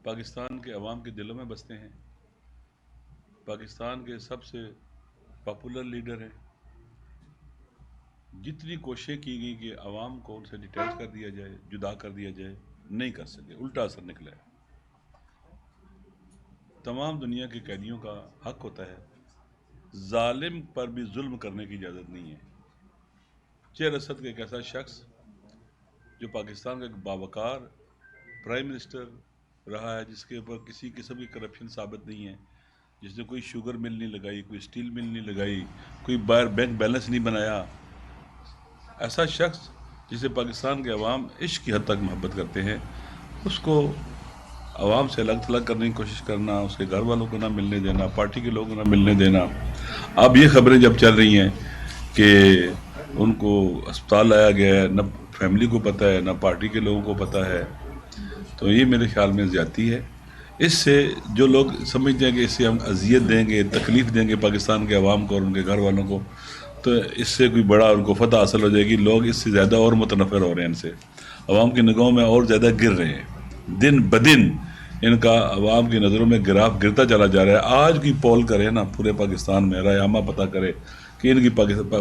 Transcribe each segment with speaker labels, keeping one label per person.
Speaker 1: پاکستان کے عوام کے دلوں میں بستے ہیں، پاکستان کے سب سے پاپولر لیڈر ہیں۔ جتنی کوششیں کی گئی کہ عوام کو ان سے ڈیٹیچ کر دیا جائے، جدا کر دیا جائے، نہیں کر سکے، الٹا اثر نکلا ہے۔ تمام دنیا کے قیدیوں کا حق ہوتا ہے، ظالم پر بھی ظلم کرنے کی اجازت نہیں ہے۔ بشیر اسد کا ایک ایسا شخص جو پاکستان کا ایک باوقار پرائم منسٹر رہا ہے، جس کے اوپر کسی قسم کی کرپشن ثابت نہیں ہے، جس نے کوئی شوگر مل نہیں لگائی، کوئی اسٹیل مل نہیں لگائی، کوئی باہر بینک بیلنس نہیں بنایا، ایسا شخص جسے پاکستان کے عوام عشق کی حد تک محبت کرتے ہیں، اس کو عوام سے الگ تھلگ کرنے کی کوشش کرنا، اس کے گھر والوں کو نہ ملنے دینا، پارٹی کے لوگوں کو نہ ملنے دینا۔ اب یہ خبریں جب چل رہی ہیں کہ ان کو اسپتال لایا گیا ہے، نہ فیملی کو پتہ ہے، نہ پارٹی کے لوگوں کو پتہ ہے، تو یہ میرے خیال میں زیادتی ہے۔ اس سے جو لوگ سمجھتے ہیں کہ اس سے ہم اذیت دیں گے، تکلیف دیں گے پاکستان کے عوام کو اور ان کے گھر والوں کو، تو اس سے کوئی بڑا ان کو فتح حاصل ہو جائے گی، لوگ اس سے زیادہ اور متنفر ہو رہے ہیں، ان سے عوام کی نگاہوں میں اور زیادہ گر رہے ہیں۔ دن بدن ان کا عوام کی نظروں میں گراف گرتا چلا جا رہا ہے۔ آج کی پول کرے نا پورے پاکستان میں، رائے عامہ پتہ کرے کہ ان کی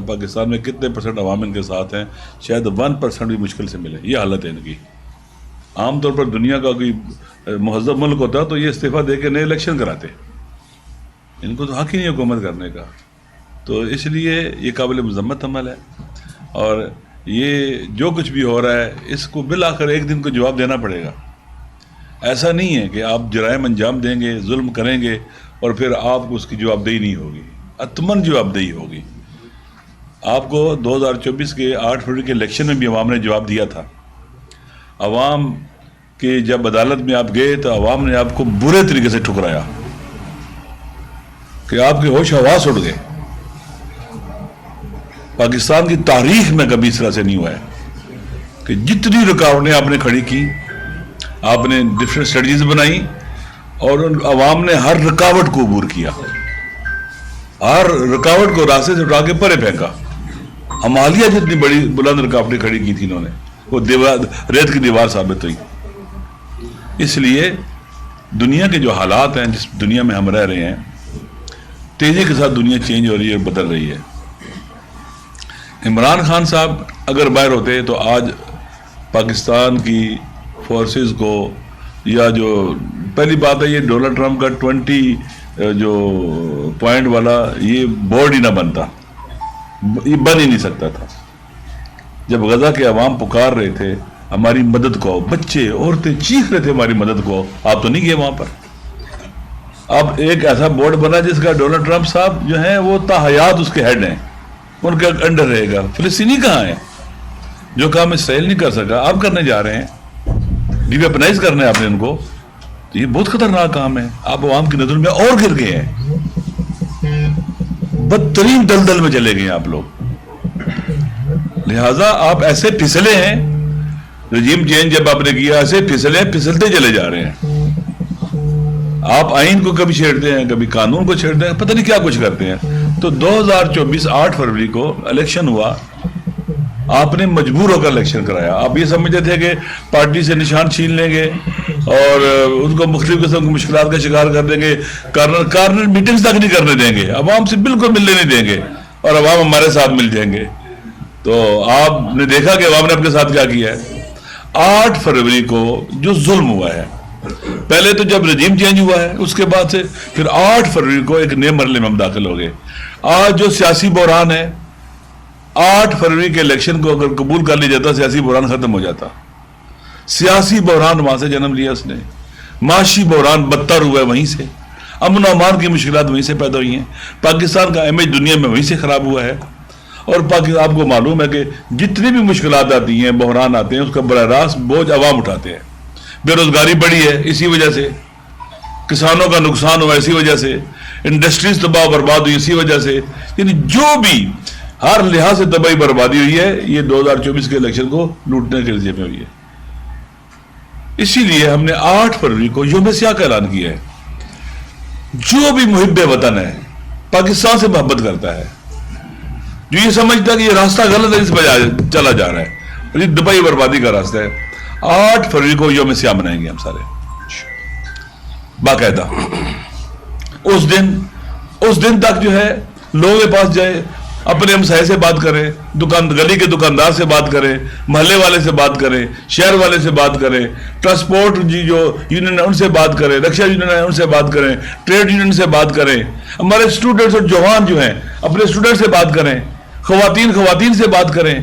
Speaker 1: پاکستان میں کتنے پرسنٹ عوام ان کے ساتھ ہیں، شاید 1% بھی مشکل سے ملے۔ یہ حالت ہے ان کی۔ عام طور پر دنیا کا کوئی مہذب ملک ہوتا تو یہ استعفیٰ دے کے نئے الیکشن کراتے، ان کو تو حق ہی نہیں حکومت کرنے کا۔ تو اس لیے یہ قابل مذمت عمل ہے، اور یہ جو کچھ بھی ہو رہا ہے اس کو بالآخر ایک دن کو جواب دینا پڑے گا۔ ایسا نہیں ہے کہ آپ جرائم انجام دیں گے، ظلم کریں گے اور پھر آپ کو اس کی جواب دہی نہیں ہوگی، حتماً جواب دہی ہوگی۔ آپ کو 2024 کے 8 فروری کے الیکشن میں بھی عوام نے جواب دیا تھا۔ عوام کے جب عدالت میں آپ گئے تو عوام نے آپ کو برے طریقے سے ٹھکرایا کہ آپ کے ہوش حواس اڑ گئے۔ پاکستان کی تاریخ میں کبھی اس طرح سے نہیں ہوا ہے کہ جتنی رکاوٹیں آپ نے کھڑی کی، آپ نے ڈفرینٹ اسٹریٹجیز بنائی اور ان عوام نے ہر رکاوٹ کو عبور کیا، ہر رکاوٹ کو راستے سے اٹھا کے پرے پھینکا۔ ہمالیہ جتنی بڑی بلند رکاوٹیں کھڑی کی تھی انہوں نے، وہ ریت کی دیوار ثابت ہوئی۔ اس لیے دنیا کے جو حالات ہیں، جس دنیا میں ہم رہ رہے ہیں، تیزی کے ساتھ دنیا چینج ہو رہی ہے اور بدل رہی ہے۔ عمران خان صاحب اگر باہر ہوتے تو آج پاکستان کی فورسز کو، یا جو پہلی بات ہے یہ ڈونلڈ ٹرمپ کا 20 جو پوائنٹ والا یہ بورڈ ہی نہ بنتا، یہ بن ہی نہیں سکتا تھا۔ جب غزہ کے عوام پکار رہے تھے ہماری مدد کو، بچے عورتیں چیخ رہے تھے ہماری مدد کو، آپ تو نہیں گئے وہاں پر۔ اب ایک ایسا بورڈ بنا جس کا ڈونلڈ ٹرمپ صاحب جو ہیں وہ تا حیات اس کے ہیڈ ہیں، ان کا انڈر رہے گا۔ فلسطینی کہاں ہیں؟ جو کام اسرائیل نہیں کر سکا آپ کرنے جا رہے ہیں، ڈی ویپنائز کرنا ہے آپ نے ان کو، تو یہ بہت خطرناک کام ہے۔ آپ عوام کی نظر میں اور گر گئے ہیں، بدترین دلدل میں چلے گئے ہیں آپ لوگ۔ لہٰذا آپ ایسے پھسلے ہیں، رجیم چینج جب آپ نے کیا ایسے پھسلتے چلے جا رہے ہیں۔ آپ آئین کو کبھی چھیڑتے ہیں، کبھی قانون کو چھیڑتے ہیں، پتہ نہیں کیا کچھ کرتے ہیں۔ تو 2024 8 فروری کو الیکشن ہوا، آپ نے مجبور ہو کر الیکشن کرایا۔ آپ یہ سمجھتے تھے کہ پارٹی سے نشان چھین لیں گے اور ان کو مختلف قسم کی مشکلات کا شکار کر دیں گے، کارنر میٹنگز تک نہیں کرنے دیں گے، عوام سے بالکل ملنے نہیں دیں گے، اور عوام ہمارے ساتھ مل جائیں گے۔ تو آپ نے دیکھا کہ عوام نے اپنے ساتھ کیا کیا ہے۔ 8 فروری کو جو ظلم ہوا ہے، پہلے تو جب رجیم چینج ہوا ہے اس کے بعد سے، پھر 8 فروری کو ایک نئے مرحلے میں ہم داخل ہو گئے۔ آج جو سیاسی بحران ہے، 8 فروری کے الیکشن کو اگر قبول کر لیا جاتا سیاسی بحران ختم ہو جاتا۔ سیاسی بحران وہاں سے جنم لیا اس نے، معاشی بحران بدتر ہوا ہے وہیں سے، امن و امان کی مشکلات وہیں سے پیدا ہوئی ہیں، پاکستان کا امیج دنیا میں وہیں سے خراب ہوا ہے۔ اور آپ کو معلوم ہے کہ جتنی بھی مشکلات آتی ہیں، بحران آتے ہیں، اس کا براہ راست بوجھ عوام اٹھاتے ہیں۔ بے روزگاری بڑھی ہے اسی وجہ سے، کسانوں کا نقصان ہوا اسی وجہ سے، انڈسٹریز تباہ و برباد ہوئی اسی وجہ سے، یعنی جو بھی ہر لحاظ سے تباہی بربادی ہوئی ہے یہ 2024 کے الیکشن کو لوٹنے کے ذریعے میں ہوئی ہے۔ اسی لیے ہم نے 8 فروری کو یوم سیاہ کا اعلان کیا ہے۔ جو بھی محب وطن ہے، پاکستان سے محبت کرتا ہے، جو یہ سمجھتا ہے کہ یہ راستہ غلط ہے، اس پہ چلا جا رہا ہے، یہ تباہی بربادی کا راستہ ہے، 8 فروری کو یوم سیاہ منائیں گے ہم سارے۔ باقاعدہ اس دن تک جو ہے لوگوں کے پاس جائے, اپنے ہمسائے سے بات کریں, گلی کے دکاندار سے بات کریں, محلے والے سے بات کریں, شہر والے سے بات کریں, ٹرانسپورٹ جو یونین ہے ان سے بات کریں, رکشہ یونین ہے ان سے بات کریں, ٹریڈ یونین سے بات کریں, ہمارے اسٹوڈنٹس اور جوان جو ہیں اپنے اسٹوڈنٹ سے بات کریں, خواتین سے بات کریں.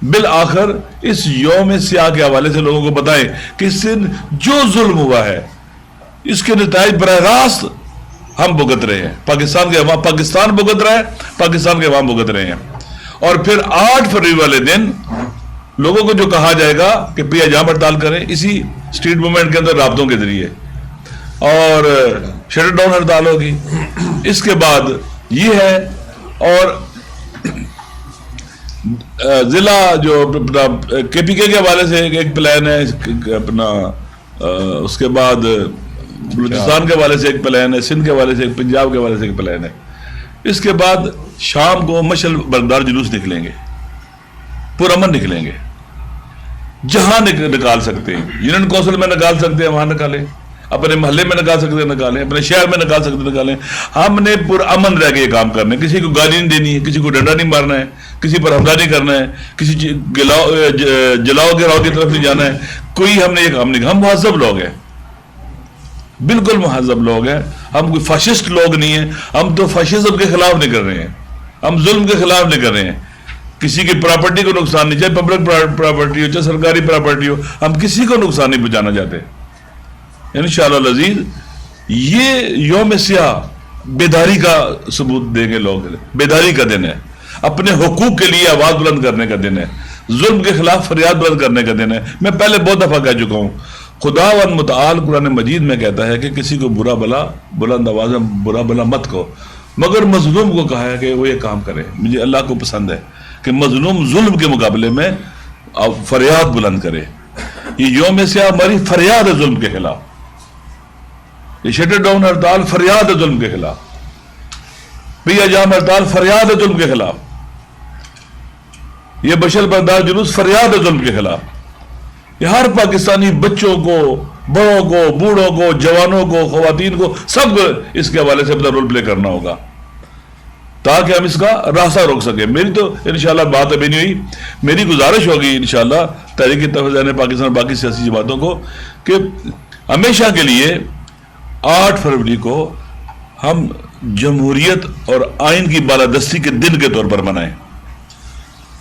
Speaker 1: بالآخر اس یوم سیاہ کے حوالے سے لوگوں کو بتائیں کہ اس سے جو ظلم ہوا ہے اس کے نتائج براہ راست ہم بھگت رہے ہیں, پاکستان بھگت رہا ہے, پاکستان کے عوام بھگت رہے ہیں. اور پھر 8 فروری والے دن لوگوں کو جو کہا جائے گا کہ پیا جام ہڑتال کریں, اسی اسٹریٹ موومنٹ کے اندر رابطوں کے ذریعے, اور شٹر ڈاؤن ہڑتال ہوگی. اس کے بعد یہ ہے, اور ضلع جو KPK کے حوالے سے ایک پلان ہے اپنا, اس کے بعد بلوچستان کے حوالے سے ایک پلان ہے, سندھ کے حوالے سے ایک, پنجاب کے حوالے سے ایک پلان ہے. اس کے بعد شام کو مشعل بردار جلوس نکلیں گے, پرامن نکلیں گے, جہاں نکال سکتے ہیں, یونین کونسل میں نکال سکتے ہیں وہاں نکالیں, اپنے محلے میں نکال سکتے ہیں نکالیں, اپنے شہر میں نکال سکتے ہیں نکالیں. ہم نے پرامن رہ کے یہ کام کرنا ہے, کسی کو گالی نہیں دینی ہے, کسی کو ڈنڈا نہیں مارنا ہے, کسی پر حملہ نہیں کرنا ہے, کسی جلاؤ گراؤ کی طرف نہیں جانا ہے. کوئی ہم نے یہ کام نہیں, ہم مہذب لوگ ہیں, بالکل مہذب لوگ ہیں, ہم کوئی فاشسٹ لوگ نہیں ہیں. ہم تو فاشزم کے خلاف نہیں کر رہے ہیں, ہم ظلم کے خلاف نہیں کر رہے ہیں. کسی کی پراپرٹی کو نقصان نہیں, چاہے پبلک پراپرٹی ہو چاہے سرکاری پراپرٹی ہو, ہم کسی کو نقصان نہیں پہنچانا چاہتے. انشاءاللہ العزیز یہ یوم سیاہ بیداری کا ثبوت دیں گے لوگ, بیداری کا دن ہے, اپنے حقوق کے لیے آواز بلند کرنے کا دن ہے, ظلم کے خلاف فریاد بلند کرنے کا دن ہے. میں پہلے بہت دفعہ کہہ چکا ہوں, خداوند متعال قرآن مجید میں کہتا ہے کہ کسی کو برا بلا, بلند آواز میں برا بلا مت کہو, مگر مظلوم کو کہا ہے کہ وہ یہ کام کرے. مجھے اللہ کو پسند ہے کہ مظلوم ظلم کے مقابلے میں فریاد بلند کرے. یہ یوم سیاہ ہماری فریاد ہے ظلم کے خلاف, یہ شٹر ڈاؤن ہڑتال فریاد ہے ظلم کے خلاف, پیا جام ہڑتال فریاد ہے ظلم کے خلاف, یہ مشعل بردار جلوس فریاد ہے ظلم کے خلاف. یہ ہر پاکستانی بچوں کو, بڑوں کو, بوڑھوں کو, جوانوں کو, خواتین کو, سب اس کے حوالے سے اپنا رول پلے کرنا ہوگا تاکہ ہم اس کا راستہ روک سکیں. میری تو انشاءاللہ بات ابھی نہیں ہوئی, میری گزارش ہوگی انشاءاللہ تحریک اتحاد پاکستان اور باقی سیاسی جماعتوں کو کہ ہمیشہ کے لیے 8 فروری کو ہم جمہوریت اور آئین کی بالادستی کے دن کے طور پر منائیں,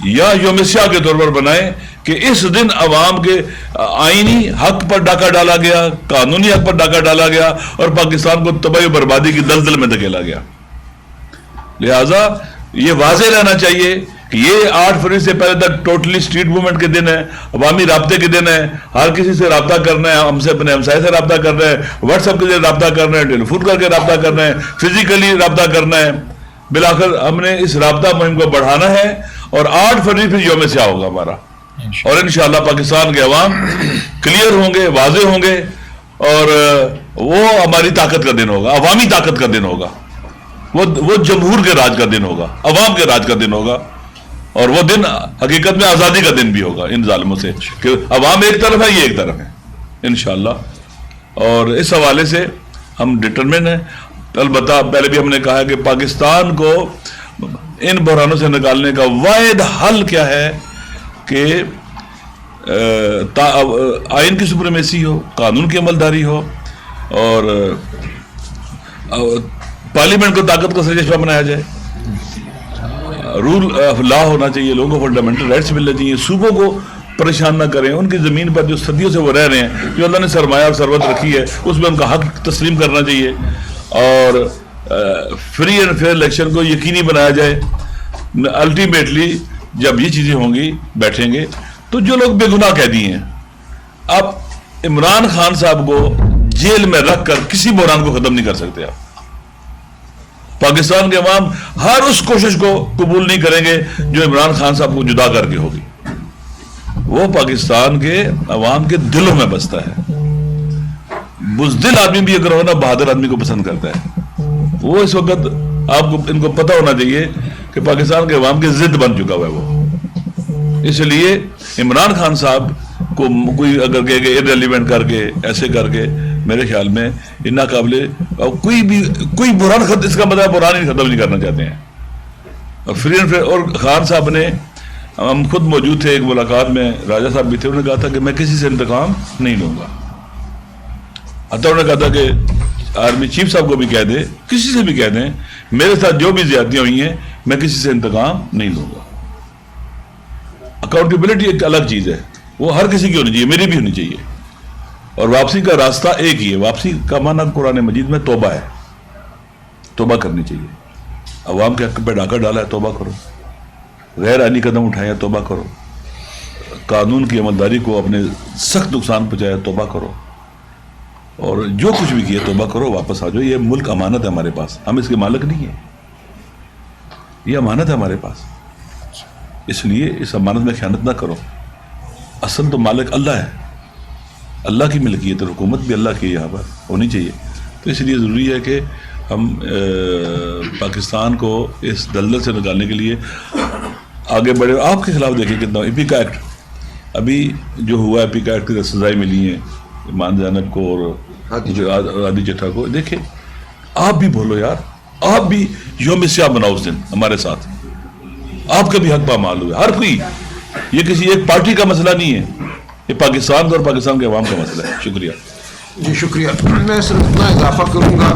Speaker 1: یا یوم سیاہ کے طور پر بنائیں کہ اس دن عوام کے آئینی حق پر ڈاکہ ڈالا گیا, قانونی حق پر ڈاکہ ڈالا گیا, اور پاکستان کو تباہی و بربادی کی دلدل میں دھکیلا گیا. لہٰذا یہ واضح رہنا چاہیے کہ یہ 8 فروری سے پہلے تک ٹوٹلی اسٹریٹ موومنٹ کے دن ہے, عوامی رابطے کے دن ہے, ہر کسی سے رابطہ کرنا ہے, ہم سے اپنے ہمسائے سے رابطہ کرنا ہے, واٹس ایپ کے ذریعے رابطہ کرنا ہے, ٹیلی فون کر کے رابطہ کرنا ہے, فزیکلی رابطہ کرنا ہے. بالآخر ہم نے اس رابطہ مہم کو بڑھانا ہے, اور 8 فروری پھر یوم سیاہ ہوگا ہمارا, اور انشاءاللہ پاکستان کے عوام کلیئر ہوں گے, واضح ہوں گے, اور وہ ہماری طاقت کا دن ہوگا, عوامی طاقت کا دن ہوگا, وہ جمہور کے راج کا دن ہوگا, عوام کے راج کا دن ہوگا, اور وہ دن حقیقت میں آزادی کا دن بھی ہوگا ان ظالموں سے کہ عوام ایک طرف ہے, یہ ایک طرف ہے انشاءاللہ. اور اس حوالے سے ہم ڈٹرمن ہیں. البتہ پہلے بھی ہم نے کہا کہ پاکستان کو ان بحرانوں سے نکالنے کا واحد حل کیا ہے کہ آئین کی سپریمیسی ہو, قانون کی عملداری ہو, اور پارلیمنٹ کو طاقت کا سرچشمہ بنایا جائے, رول آف لا ہونا چاہیے, لوگوں کو فنڈامنٹل رائٹس ملنے چاہیے, صوبوں کو پریشان نہ کریں, ان کی زمین پر جو صدیوں سے وہ رہ رہے ہیں, جو اللہ نے سرمایہ اور ثروت رکھی ہے, اس میں ان کا حق تسلیم کرنا چاہیے, اور فری اینڈ فیئر الیکشن کو یقینی بنایا جائے. الٹیمیٹلی جب یہ چیزیں ہوں گی, بیٹھیں گے, تو جو لوگ بے گناہ قیدی ہیں, آپ عمران خان صاحب کو جیل میں رکھ کر کسی بحران کو ختم نہیں کر سکتے. آپ پاکستان کے عوام ہر اس کوشش کو قبول نہیں کریں گے جو عمران خان صاحب کو جدا کر کے ہوگی. وہ پاکستان کے عوام کے دلوں میں بستا ہے. بزدل آدمی بھی اگر ہونا بہادر آدمی کو پسند کرتا ہے. وہ اس وقت آپ کو ان کو پتہ ہونا چاہیے کہ پاکستان کے عوام کی ضد بن چکا ہوا ہے وہ. اس لیے عمران خان صاحب کو کوئی اگر کہے کہ ارریلیونٹ کر کے ایسے کر کے میرے خیال میں یہ ناقابل کوئی بحران ختم، اس کا مطلب بحران ہی ختم نہیں کرنا چاہتے ہیں. اور خان صاحب نے، ہم خود موجود تھے ایک ملاقات میں، راجہ صاحب بھی تھے، انہوں نے کہا تھا کہ میں کسی سے انتقام نہیں لوں گا. حتیٰ انہوں نے کہا تھا کہ آرمی چیف صاحب کو بھی کہہ دے، کسی سے بھی کہہ دیں میرے ساتھ جو بھی زیادتیاں ہوئی ہیں میں کسی سے انتقام نہیں لوں گا. اکاؤنٹیبلٹی ایک الگ چیز ہے، وہ ہر کسی کی ہونی چاہیے، میری بھی ہونی چاہیے. اور واپسی کا راستہ ایک ہی ہے. واپسی کا معنی قرآن مجید میں توبہ ہے، توبہ کرنی چاہیے. عوام کے حق پہ ڈاکہ ڈالا ہے، توبہ کرو. غیر آئینی قدم اٹھایا، توبہ کرو. قانون کی عملداری کو اپنے سخت نقصان پہنچایا، توبہ کرو. اور جو کچھ بھی کیا توبہ کرو، واپس آ جاؤ. یہ ملک امانت ہے ہمارے پاس، ہم اس کے مالک نہیں ہیں، یہ امانت ہے ہمارے پاس. اس لیے اس امانت میں خیانت نہ کرو. اصل تو مالک اللہ ہے، اللہ کی ملکیت ہے، حکومت بھی اللہ کی یہاں پر ہونی چاہیے. تو اس لیے ضروری ہے کہ ہم پاکستان کو اس دلدل سے نکالنے کے لیے آگے بڑھے. آپ کے خلاف دیکھیں کتنا ایپیکا ایکٹ ابھی جو ہوا ہے، ایپیکا ایکٹ کی سزائیں ملی ہیں ایمان زینب کو اور عادی چٹھا کو. دیکھیں آپ بھی بولو یار، آپ بھی یوم سیاہ بناؤ اس دن ہمارے ساتھ. آپ کا بھی حق پامال ہوا. ہر کوئی، یہ کسی ایک پارٹی کا مسئلہ نہیں ہے، یہ پاکستان کا اور پاکستان کے عوام کا مسئلہ ہے. شکریہ.
Speaker 2: جی شکریہ. میں صرف اتنا اضافہ کروں گا